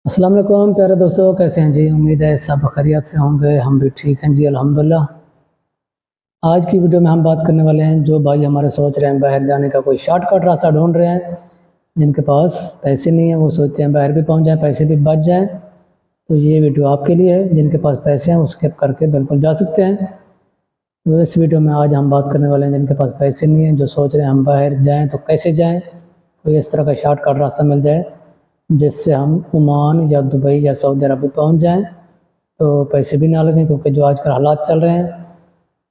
अस्सलाम वालेकुम प्यारे दोस्तों, कैसे हैं जी। उम्मीद है सब खैरियत से होंगे। हम भी ठीक हैं जी, अल्हम्दुलिल्लाह। आज की वीडियो में हम बात करने वाले हैं जो भाई हमारे सोच रहे हैं बाहर जाने का कोई शॉर्टकट रास्ता ढूंढ रहे हैं, जिनके पास पैसे नहीं हैं, वो सोचते हैं बाहर भी पहुंच जाएं, पैसे भी बच जाएं। तो ये वीडियो आपके लिए है। जिनके पास पैसे हैं वो स्किप करके बिल्कुल जा सकते हैं। तो इस वीडियो में आज हम बात करने वाले हैं जिनके पास पैसे नहीं हैं, जो सोच रहे हैं हम बाहर जाएँ तो कैसे जाएँ, कोई इस तरह का शॉर्टकट रास्ता मिल जाए जिससे हम ओमान या दुबई या सऊदी अरब भी पहुँच जाएँ, तो पैसे भी ना लगें। क्योंकि जो आजकल हालात चल रहे हैं,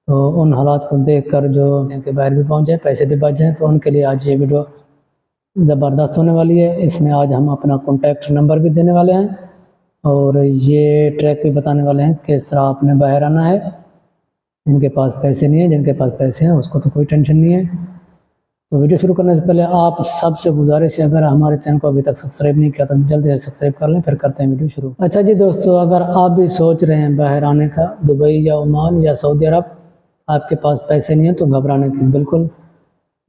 तो उन हालात को देखकर जो के बाहर भी पहुँच जाए, पैसे भी बच जाएँ, तो उनके लिए आज ये वीडियो ज़बरदस्त होने वाली है। इसमें आज हम अपना कॉन्टैक्ट नंबर भी देने वाले हैं और ये ट्रैक भी बताने वाले हैं किस तरह आपने बाहर आना है। जिनके पास पैसे नहीं है, जिनके पास पैसे हैं उसको तो कोई टेंशन नहीं है। तो वीडियो शुरू करने से पहले आप सबसे गुजारिश है, अगर हमारे चैनल को अभी तक सब्सक्राइब नहीं किया तो जल्दी से सब्सक्राइब कर लें, फिर करते हैं वीडियो शुरू। अच्छा जी दोस्तों, अगर आप भी सोच रहे हैं बाहर आने का, दुबई या ओमान या सऊदी अरब, आपके पास पैसे नहीं है तो घबराने की बिल्कुल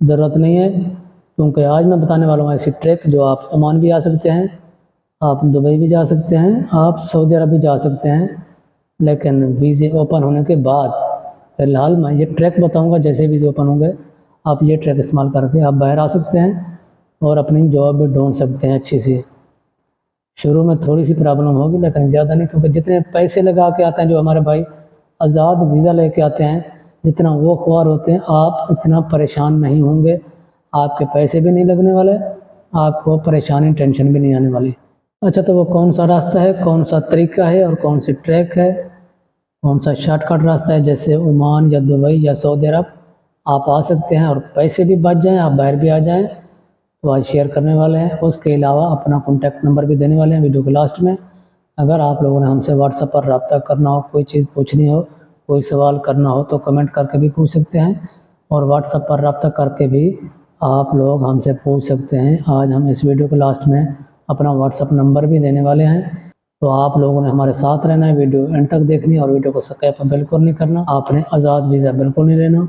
ज़रूरत नहीं है। क्योंकि आज मैं बताने वाला हूँ ऐसी ट्रिक जो आप ओमान भी आ सकते हैं, आप दुबई भी जा सकते हैं, आप सऊदी अरब भी जा सकते हैं, लेकिन वीज़े ओपन होने के बाद। फ़िलहाल मैं ये ट्रैक बताऊंगा, जैसे वीज़े ओपन होंगे आप ये ट्रैक इस्तेमाल करके आप बाहर आ सकते हैं और अपनी जॉब भी ढूंढ सकते हैं अच्छी सी। शुरू में थोड़ी सी प्रॉब्लम होगी लेकिन ज़्यादा नहीं, क्योंकि जितने पैसे लगा के आते हैं जो हमारे भाई आज़ाद वीज़ा लेके आते हैं, जितना वो ख्वार होते हैं, आप इतना परेशान नहीं होंगे। आपके पैसे भी नहीं लगने वाले, आपको परेशानी टेंशन भी नहीं आने वाली। अच्छा, तो वो कौन सा रास्ता है, कौन सा तरीका है और कौन सी ट्रैक है, कौन सा शॉर्टकट रास्ता है जैसे ओमान या दुबई या सऊदी अरब आप आ सकते हैं और पैसे भी बच जाएं, आप बाहर भी आ जाएं, तो आज शेयर करने वाले हैं। उसके अलावा अपना कॉन्टैक्ट नंबर भी देने वाले हैं वीडियो के लास्ट में। अगर आप लोगों ने हमसे व्हाट्सएप पर रब्ता करना हो, कोई चीज़ पूछनी हो, कोई सवाल करना हो, तो कमेंट करके भी पूछ सकते हैं और व्हाट्सएप पर रब्ता करके भी आप लोग हमसे पूछ सकते हैं। आज हम इस वीडियो के लास्ट में अपना व्हाट्सएप नंबर भी देने वाले हैं। तो आप लोगों ने हमारे साथ रहना है, वीडियो एंड तक देखनी है और वीडियो को स्किप बिल्कुल नहीं करना। आपने आज़ाद वीज़ा बिल्कुल नहीं लेना,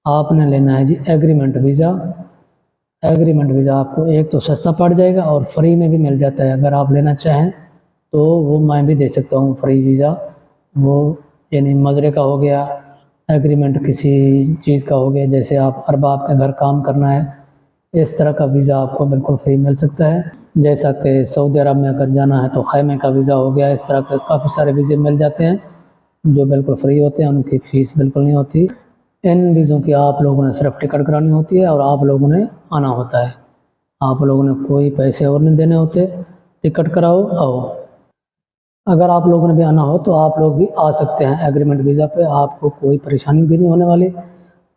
आपने लेना है जी एग्रीमेंट वीज़ा। एग्रीमेंट वीज़ा आपको एक तो सस्ता पड़ जाएगा और फ्री में भी मिल जाता है। अगर आप लेना चाहें तो वो मैं भी दे सकता हूँ फ्री वीज़ा। वो यानी मजरे का हो गया, एग्रीमेंट किसी चीज़ का हो गया, जैसे आप अरबाब के घर काम करना है, इस तरह का वीज़ा आपको बिल्कुल फ्री मिल सकता है। जैसा कि सऊदी अरब में अगर जाना है तो खैमे का वीज़ा हो गया। इस तरह के काफ़ी सारे वीज़े मिल जाते हैं जो बिल्कुल फ्री होते हैं, उनकी फ़ीस बिल्कुल नहीं होती। इन वीज़ों की आप लोगों ने सिर्फ टिकट करानी होती है और आप लोगों ने आना होता है। आप लोगों ने कोई पैसे और नहीं देने होते, टिकट कराओ आओ। अगर आप लोगों ने भी आना हो तो आप लोग भी आ सकते हैं एग्रीमेंट वीज़ा पे, आपको कोई परेशानी भी नहीं होने वाली।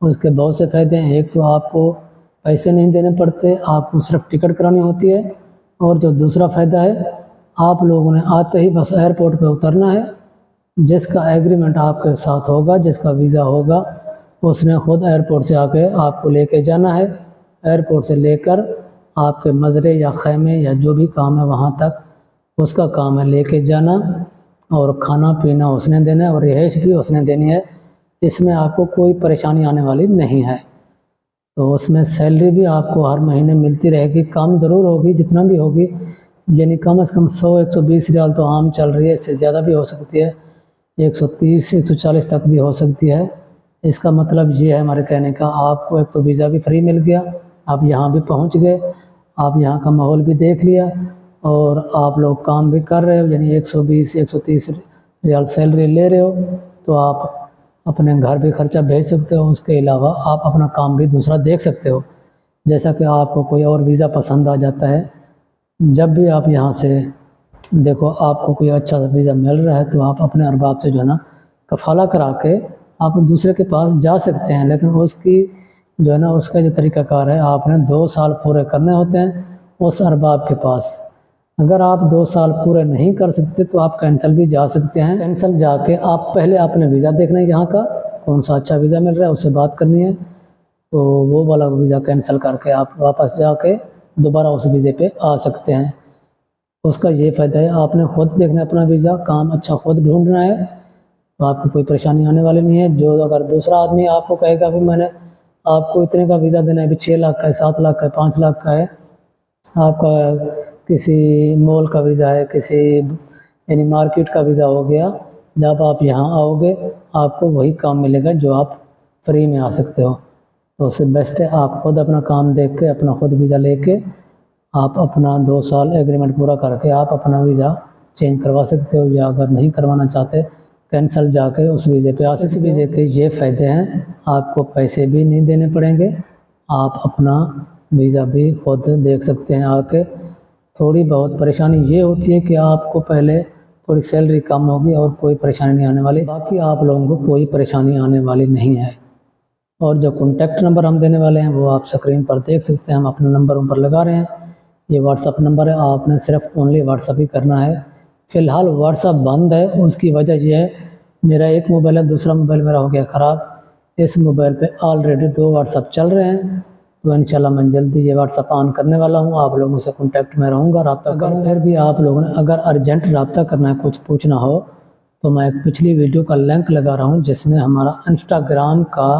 उसके बहुत से फ़ायदे हैं। एक तो आपको पैसे नहीं देने पड़ते, आपको सिर्फ टिकट करानी होती है। और जो दूसरा फ़ायदा है, आप लोगों ने आते ही बस एयरपोर्ट पे उतरना है। जिसका एग्रीमेंट आपके साथ होगा, जिसका वीज़ा होगा, उसने खुद एयरपोर्ट से आके आपको लेके जाना है। एयरपोर्ट से लेकर आपके मज़रे या खैमे या जो भी काम है वहाँ तक उसका काम है लेके जाना, और खाना पीना उसने देना है और रिहाइश भी उसने देनी है। इसमें आपको कोई परेशानी आने वाली नहीं है। तो उसमें सैलरी भी आपको हर महीने मिलती रहेगी, कम ज़रूर होगी जितना भी होगी, यानी कम से कम 100-120 रियाल तो आम चल रही है, इससे ज़्यादा भी हो सकती है, 130-140 तक भी हो सकती है। इसका मतलब ये है हमारे कहने का, आपको एक तो वीज़ा भी फ्री मिल गया, आप यहाँ भी पहुँच गए, आप यहाँ का माहौल भी देख लिया और आप लोग काम भी कर रहे हो, यानी 120-130 रियाल सैलरी ले रहे हो, तो आप अपने घर भी खर्चा भेज सकते हो। उसके अलावा आप अपना काम भी दूसरा देख सकते हो। जैसा कि आपको कोई और वीज़ा पसंद आ जाता है, जब भी आप यहाँ से देखो आपको कोई अच्छा सा वीज़ा मिल रहा है तो आप अपने अरबाब से जो है ना कफ़ाला करा के आप दूसरे के पास जा सकते हैं। लेकिन उसकी जो है ना उसका जो तरीक़ाकार है, आपने 2 साल पूरे करने होते हैं उस अरबाब के पास। अगर आप 2 साल पूरे नहीं कर सकते तो आप कैंसिल भी जा सकते हैं। कैंसिल जाके आप पहले आपने वीज़ा देखना है, यहाँ का कौन सा अच्छा वीज़ा मिल रहा है उससे बात करनी है, तो वो वाला वीज़ा कैंसिल करके आप वापस जाके दोबारा उस वीज़े पे आ सकते हैं। उसका ये फ़ायदा है, आपने खुद देखना है अपना वीज़ा, काम अच्छा खुद ढूंढना है, तो आपको कोई परेशानी आने वाली नहीं है। जो अगर दूसरा आदमी आपको कहेगा भी मैंने आपको इतने का वीज़ा देना है, अभी 6 लाख का है, 7 लाख का है, 5 लाख का है, आपका کسی مال کا ویزا ہے، کسی یعنی مارکیٹ کا ویزا ہو گیا، جب آپ یہاں آؤ گے آپ کو وہی کام ملے گا جو آپ فری میں آ سکتے ہو۔ تو اس سے بیسٹ ہے آپ خود اپنا کام دیکھ کے اپنا خود ویزا لے کے آپ اپنا 2 سال ایگریمنٹ پورا کر کے آپ اپنا ویزا چینج کروا سکتے ہو، یا اگر نہیں کروانا چاہتے کینسل جا کے اس ویزے پہ اس ویزے کے یہ فائدے ہیں، آپ کو پیسے بھی نہیں دینے پڑیں گے، آپ اپنا ویزا بھی خود دیکھ سکتے ہیں آ کے۔ تھوڑی بہت پریشانی یہ ہوتی ہے کہ آپ کو پہلے تھوڑی سیلری کم ہوگی اور کوئی پریشانی نہیں آنے والی، باقی آپ لوگوں کو کوئی پریشانی آنے والی نہیں ہے۔ اور جو کانٹیکٹ نمبر ہم دینے والے ہیں وہ آپ اسکرین پر دیکھ سکتے ہیں، ہم اپنا نمبر اوپر لگا رہے ہیں، یہ واٹس اپ نمبر ہے، آپ نے صرف اونلی واٹس اپ ہی کرنا ہے۔ فی الحال واٹس اپ بند ہے، اس کی وجہ یہ ہے میرا ایک موبائل ہے، دوسرا موبائل میرا ہو گیا خراب، اس موبائل پہ آلریڈی 2 واٹس اپ چل رہے ہیں، تو انشاءاللہ میں جلدی یہ واٹس اپ آن کرنے والا ہوں، آپ لوگوں سے کانٹیکٹ میں رہوں گا، رابطہ کروں۔ پھر بھی آپ لوگوں نے اگر ارجنٹ رابطہ کرنا ہے، کچھ پوچھنا ہو، تو میں ایک پچھلی ویڈیو کا لنک لگا رہا ہوں جس میں ہمارا انسٹاگرام کا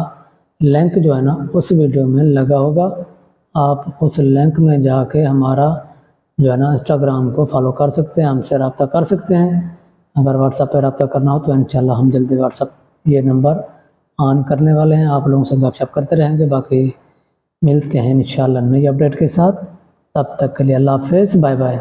لنک جو ہے نا اس ویڈیو میں لگا ہوگا، آپ اس لنک میں جا کے ہمارا جو ہے نا انسٹاگرام کو فالو کر سکتے ہیں، ہم سے رابطہ کر سکتے ہیں۔ اگر واٹس اپ پہ رابطہ کرنا ہو تو انشاءاللہ ہم جلدی واٹس اپ یہ نمبر آن کرنے والے ہیں، آپ لوگوں سے گپ شپ کرتے رہیں گے۔ باقی ملتے ہیں انشاءاللہ نئی اپڈیٹ کے ساتھ، تب تک کے لیے اللہ حافظ، بائے بائے۔